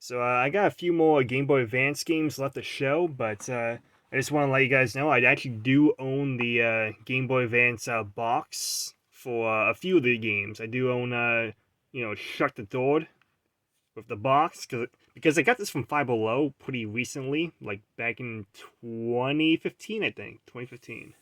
So I got a few more Game Boy Advance games left to show, but I just want to let you guys know I actually do own the Game Boy Advance box for a few of the games. I do own, Shut the Door with the box because I got this from Five Below pretty recently, like back in 2015, I think, 2015.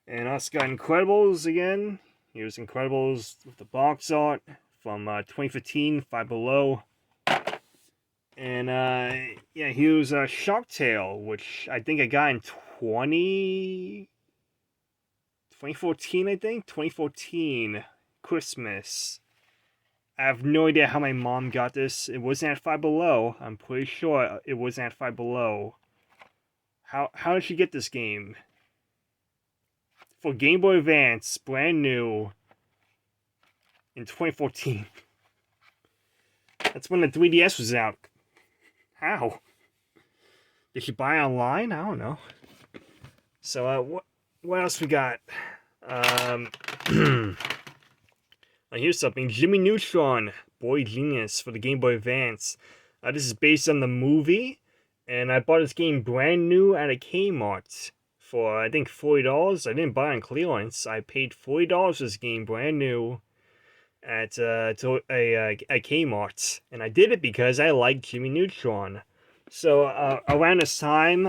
And I also got Incredibles again. Here's Incredibles with the box art from 2015, Five Below. And yeah, he was Shark Tale, which I think I got in 2014, I think 2014 Christmas. I have no idea how my mom got this. It wasn't at Five Below. I'm pretty sure it wasn't at Five Below. How did she get this game? For Game Boy Advance, brand new in 2014. That's when the 3DS was out. How? Did she buy it online? I don't know. So what else we got? Here's something. Jimmy Neutron, Boy Genius for the Game Boy Advance. This is based on the movie, and I bought this game brand new at a Kmart for I think $40. I didn't buy it on clearance. I paid $40 for this game brand new at a Kmart, and I did it because I like Jimmy Neutron. So around this time,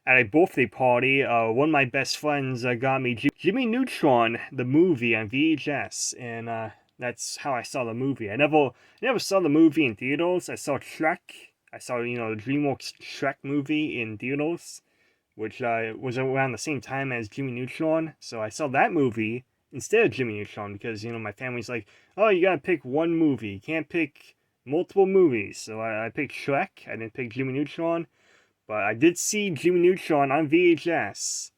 at a birthday party, one of my best friends got me Jimmy Neutron, the movie on VHS, and that's how I saw the movie. I never saw the movie in theaters. I saw Shrek. I saw the DreamWorks Shrek movie in theaters, which was around the same time as Jimmy Neutron. So I saw that movie instead of Jimmy Neutron because my family's like, oh, you gotta pick one movie. You can't pick multiple movies. So I picked Shrek. I didn't pick Jimmy Neutron. But I did see Jimmy Neutron on VHS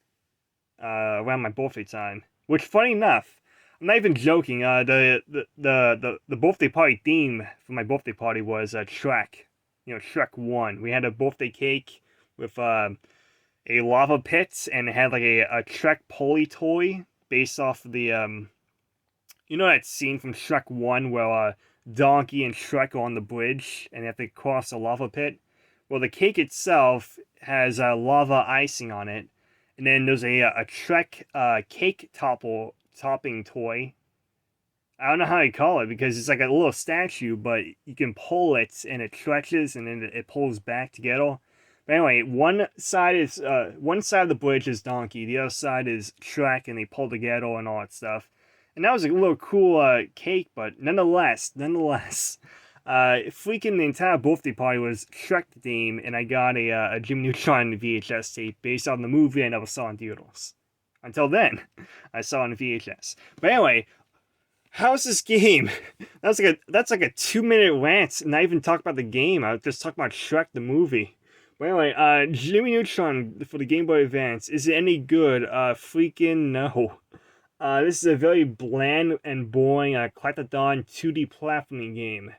around my birthday time. Which, funny enough, I'm not even joking. The birthday party theme for my birthday party was Shrek. Shrek 1. We had a birthday cake with a lava pit, and it had like a Shrek Polly toy based off the that scene from Shrek 1 where Donkey and Shrek are on the bridge and they have to cross a lava pit. Well, the cake itself has lava icing on it, and then there's a Shrek cake topping toy. I don't know how you call it because it's like a little statue, but you can pull it and it stretches and then it pulls back together. But anyway, one side of the bridge is Donkey, the other side is Shrek, and they pull together and all that stuff. And that was a little cool cake, but nonetheless. Freaking the entire birthday party was Shrek theme, and I got a Jimmy Neutron VHS tape based on the movie I never saw in theaters. Until then, I saw it in VHS. But anyway, how's this game? That's like a 2-minute rant, and I even talk about the game. I just talk about Shrek the movie. But anyway, Jimmy Neutron for the Game Boy Advance, is it any good? Freaking no. This is a very bland and boring collectathon 2D platforming game.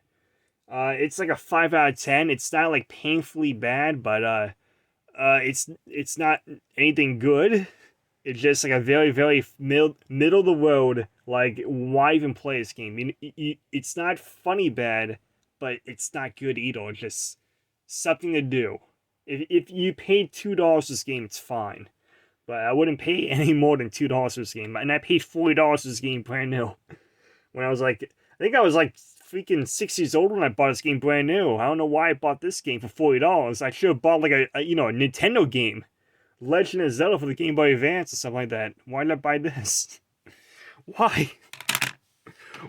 It's like a 5 out of 10. It's not like painfully bad, but it's not anything good. It's just like a very, very middle of the road. Like, why even play this game? It's not funny bad, but it's not good either. It's just something to do. If you paid $2 for this game, it's fine. But I wouldn't pay any more than $2 for this game. And I paid $40 for this game brand new. When I think I was like freaking 6 years old when I bought this game brand new. I don't know why I bought this game for $40. I should have bought like a Nintendo game. Legend of Zelda for the Game Boy Advance or something like that. Why did I buy this? Why?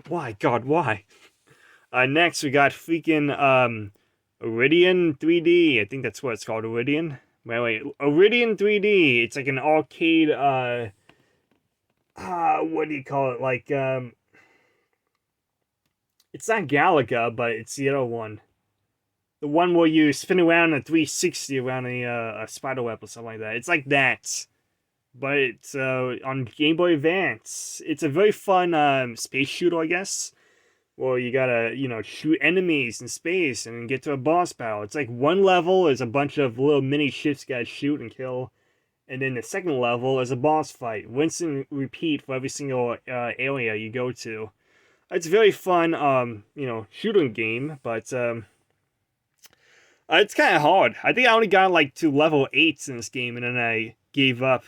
Why? God, why? Next we got freaking Iridium 3D. I think that's what it's called, Iridium. Wait, Iridium 3D. It's like an arcade, what do you call it? Like, it's not Galaga, but it's the other one. The one where you spin around a 360 around a spider web or something like that. It's like that. But it's on Game Boy Advance. It's a very fun space shooter, I guess. Where you gotta, shoot enemies in space and get to a boss battle. It's like one level is a bunch of little mini ships you gotta shoot and kill. And then the second level is a boss fight. Rinse and repeat for every single area you go to. It's a very fun, shooting game, but It's kind of hard. I think I only got like to level 8 in this game, and then I gave up.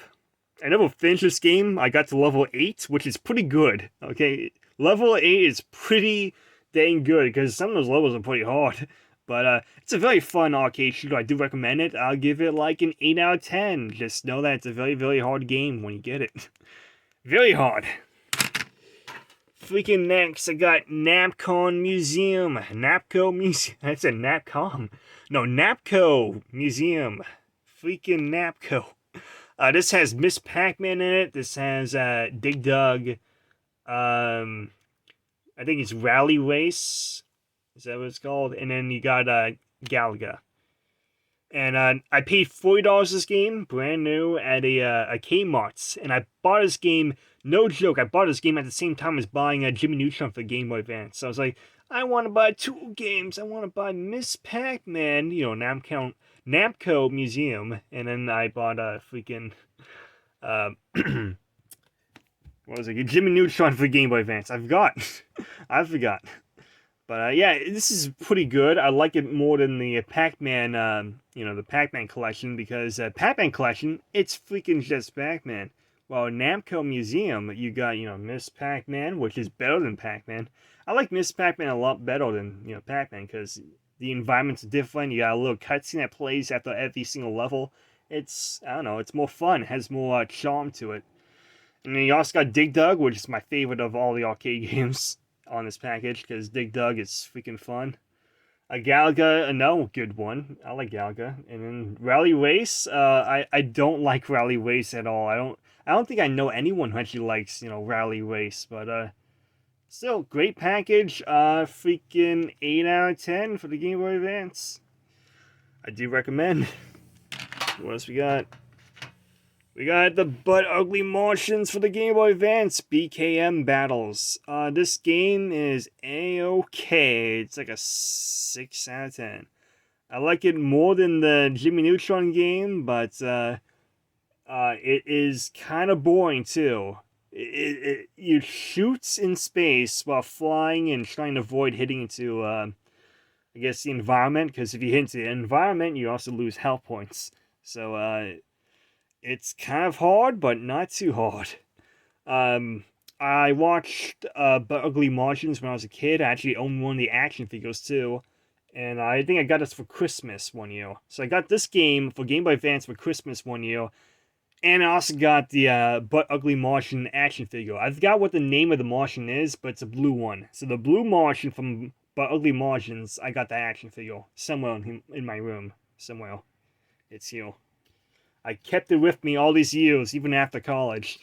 I never finished this game. I got to level 8, which is pretty good. Okay, level 8 is pretty dang good because some of those levels are pretty hard. But it's a very fun arcade shooter. I do recommend it. I'll give it like an 8 out of 10. Just know that it's a very, very hard game when you get it. Very hard. Freaking next, I got Namco Museum. Namco Museum. I said Napcom. No, Namco Museum. Freaking Namco. This has Miss Pac-Man in it. This has Dig Dug. I think it's Rally Race. Is that what it's called? And then you got Galaga. And I paid $40 this game, brand new, at a Kmart. And I bought this game, no joke, I bought this game at the same time as buying Jimmy Neutron for the Game Boy Advance. So I was like, I want to buy 2 games. I want to buy Miss Pac-Man, you know, Namco Museum. And then I bought freaking, what was it? Jimmy Neutron for the Game Boy Advance. I forgot. I forgot. But yeah, this is pretty good. I like it more than the Pac-Man, you know, the Pac-Man collection, because Pac-Man collection, it's freaking just Pac-Man. Well, Namco Museum, you got, you know, Miss Pac-Man, which is better than Pac-Man. I like Miss Pac-Man a lot better than, you know, Pac-Man, because the environment's different. You got a little cutscene that plays after every single level. It's, I don't know, it's more fun. It has more charm to it. And then you also got Dig Dug, which is my favorite of all the arcade games on this package, because Dig Dug is freaking fun. Galaga, no, good one. I like Galaga. And then Rally Race, I don't like Rally Race at all. I don't think I know anyone who actually likes, you know, Rally Race, but still, great package. Freaking 8 out of 10 for the Game Boy Advance. I do recommend. What else we got? We got the Butt Ugly Martians for the Game Boy Advance BKM Battles. This game is A-okay. It's like a 6 out of 10. I like it more than the Jimmy Neutron game, but it is kind of boring too. You shoot in space while flying and trying to avoid hitting into, I guess, the environment, because if you hit into the environment, you also lose health points. So, it's kind of hard, but not too hard. I watched But Ugly Martians when I was a kid. I actually owned one of the action figures too. And I think I got this for Christmas one year. So I got this game for Game Boy Advance for Christmas one year. And I also got the But Ugly Martian action figure. I forgot what the name of the Martian is, but it's a blue one. So the blue Martian from But Ugly Martians, I got the action figure somewhere in my room. Somewhere. It's here. I kept it with me all these years, even after college.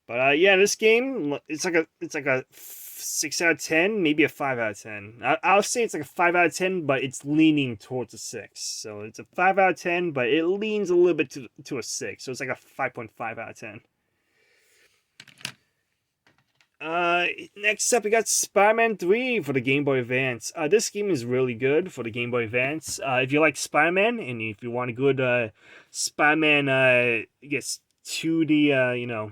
But yeah, this game, it's like a 6 out of 10, maybe a 5 out of 10. I'll say it's like a 5 out of 10, but it's leaning towards a 6. So it's a 5 out of 10, but it leans a little bit to a 6. So it's like a 5.5 out of 10. Next up, we got SpiderMan 3 for the Game Boy Advance. This game is really good for the Game Boy Advance. If you like Spider-Man, and if you want a good Spider-Man, I guess 2D, you know,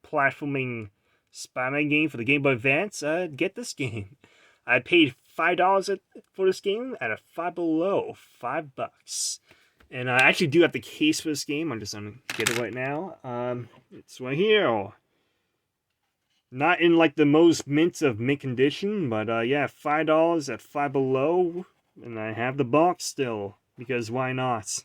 platforming Spider-Man game for the Game Boy Advance, get this game. I paid $5 for this game at a Five Below, $5. And I actually do have the case for this game. I'm just gonna get it right now. It's right here. Not in like the most mint condition, but yeah, $5 at Five Below, and I have the box still, because why not?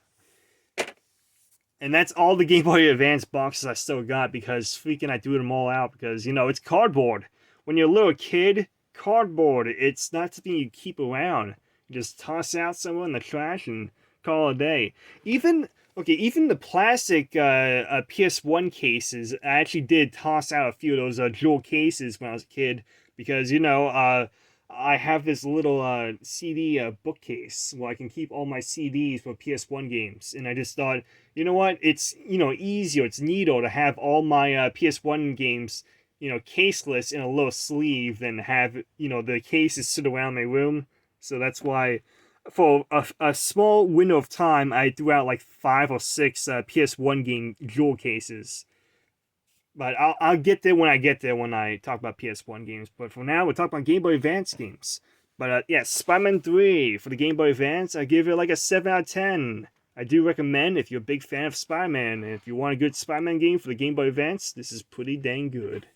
And that's all the Game Boy Advance boxes I still got, because freaking I threw them all out, because, you know, it's cardboard. When you're a little kid, cardboard, it's not something you keep around. You just toss it out somewhere in the trash and call it a day. Even the plastic PS1 cases, I actually did toss out a few of those jewel cases when I was a kid, because, you know, I have this little CD bookcase where I can keep all my CDs for PS1 games, and I just thought, you know what, it's, you know, easier, it's neater to have all my PS1 games, you know, caseless in a little sleeve than have, you know, the cases sit around my room. So that's why, for a small window of time, I threw out like 5 or 6 PS1 game jewel cases. But I'll get there when I get there when I talk about PS1 games. But for now, we're talking about Game Boy Advance games. But yeah, SpiderMan 3 for the Game Boy Advance, I give it like a 7 out of 10. I do recommend if you're a big fan of Spider-Man, and if you want a good Spider-Man game for the Game Boy Advance, this is pretty dang good.